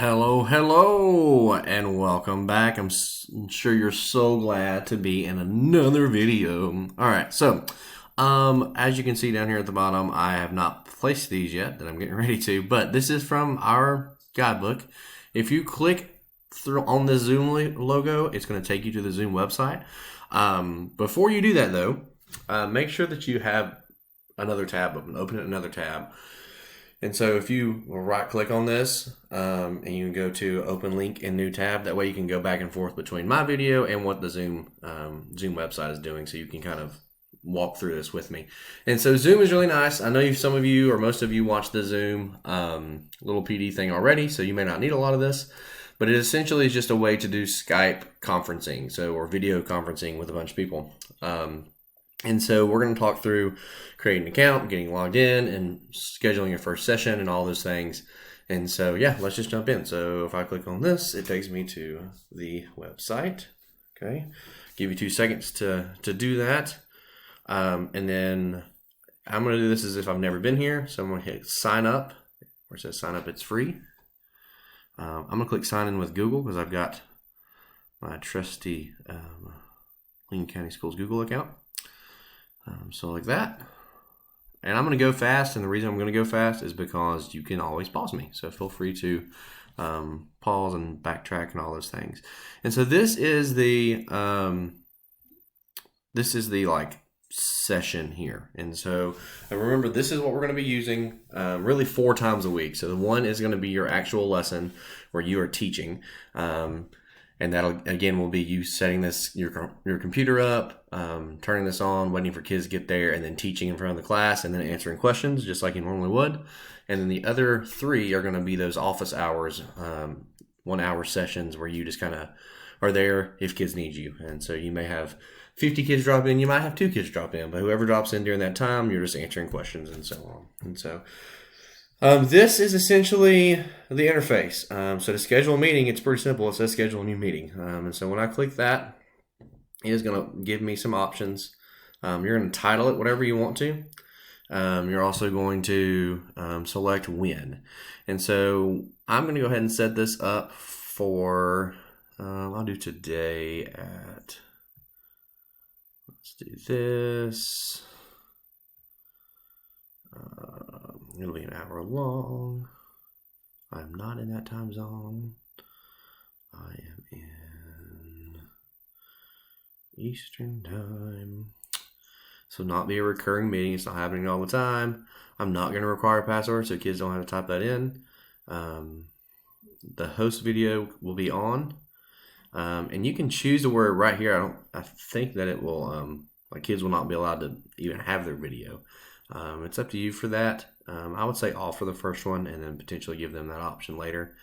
Hello, and welcome back. I'm sure you're so glad to be in another video. All right, so as you can see down here at the bottom, I have not placed these yet that I'm getting ready to, but this is from our guidebook. If you click through on the Zoom logo, it's going to take you to the Zoom website. Before you do that, though, make sure that you have another tab open. Open another tab. And so if you right click on this and you can go to open link in new tab, that way you can go back and forth between my video and what the Zoom website is doing, so you can kind of walk through this with me. And so Zoom is really nice. I know some of you or most of you watch the Zoom little PD thing already, so you may not need a lot of this, but it essentially is just a way to do Skype conferencing, or video conferencing with a bunch of people. And so we're going to talk through creating an account, getting logged in, and scheduling your first session and all those things. And so, yeah, let's just jump in. So if I click on this, it takes me to the website. Okay, give you 2 seconds to do that. And then I'm going to do this as if I've never been here. So I'm going to hit sign up, where it says sign up, it's free. I'm going to click sign in with Google because I've got my trusty Lincoln County Schools Google account. So like that, and I'm going to go fast, and the reason I'm going to go fast is because you can always pause me, so feel free to pause and backtrack and all those things. And so this is the like session here, and so remember, this is what we're going to be using really 4 times a week. So the one is going to be your actual lesson where you are teaching, and that'll, again, will be you setting your computer up, turning this on, waiting for kids to get there, and then teaching in front of the class, and then answering questions just like you normally would. And then the other 3 are going to be those office hours, 1-hour sessions where you just kind of are there if kids need you. And so you may have 50 kids drop in, you might have 2 kids drop in, but whoever drops in during that time, you're just answering questions and so on. And so this is essentially the interface. So to schedule a meeting, it's pretty simple. It says schedule a new meeting. And so when I click that, it is going to give me some options. You're going to title it whatever you want to. You're also going to select when. And so I'm going to go ahead and set this up for, I'll do today at, let's do this. It'll be an hour long. I'm not in that time zone. I am in Eastern time. So not be a recurring meeting. It's not happening all the time. I'm not going to require a password, so kids don't have to type that in. The host video will be on. And you can choose to where right here, I think that it will, like, kids will not be allowed to even have their video. It's up to you for that. I would say off for the first one and then potentially give them that option later.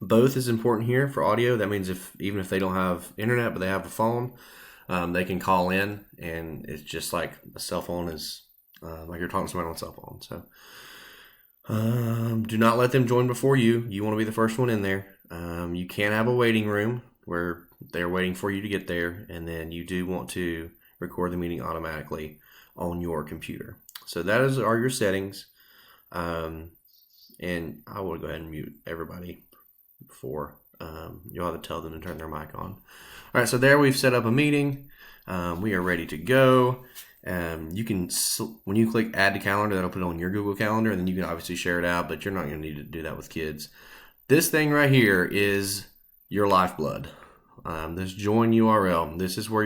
Both is important here for audio. That means even if they don't have internet but they have a phone, they can call in, and it's just like a cell phone is like you're talking to somebody on a cell phone. So do not let them join before you. You want to be the first one in there. You can have a waiting room where they're waiting for you to get there, and then you do want to record the meeting automatically on your computer. So that are your settings. And I will go ahead and mute everybody before you'll have to tell them to turn their mic on. All right, so there we've set up a meeting. We are ready to go. You can, when you click add to calendar, that'll put it on your Google Calendar, and then you can obviously share it out, but you're not going to need to do that with kids. This thing right here is your lifeblood. This join URL. This is where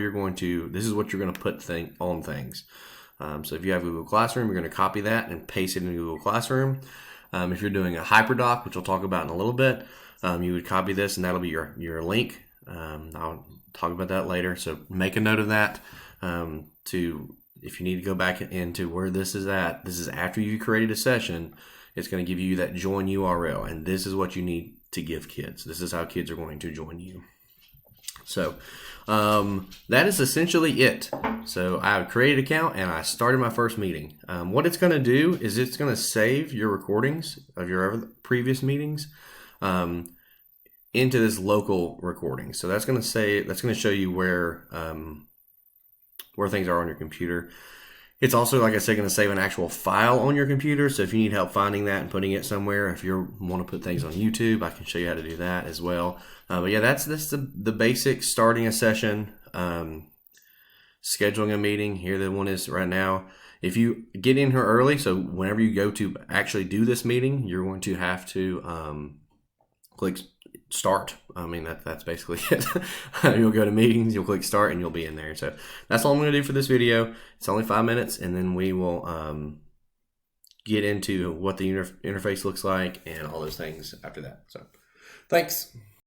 this is what you're going to put on things. So if you have Google Classroom, you're going to copy that and paste it in Google Classroom. If you're doing a hyperdoc, which we'll talk about in a little bit, you would copy this, and that'll be your link. I'll talk about that later. So make a note of that. If you need to go back into where this is at, this is after you created a session. It's going to give you that join URL, and this is what you need to give kids. This is how kids are going to join you. So that is essentially it. So I created an account and I started my first meeting. What it's going to do is it's going to save your recordings of your previous meetings into this local recording. So that's going to show you where things are on your computer. It's also, like I said, going to save an actual file on your computer. So if you need help finding that and putting it somewhere, if you want to put things on YouTube, I can show you how to do that as well. But yeah, that's the basics: starting a session, scheduling a meeting. Here the one is right now. If you get in here early, so whenever you go to actually do this meeting, you're going to have to click start. I mean, that's basically it. You'll go to meetings, you'll click start, and you'll be in there. So that's all I'm going to do for this video. It's only 5 minutes, and then we will get into what the interface looks like and all those things after that. So thanks.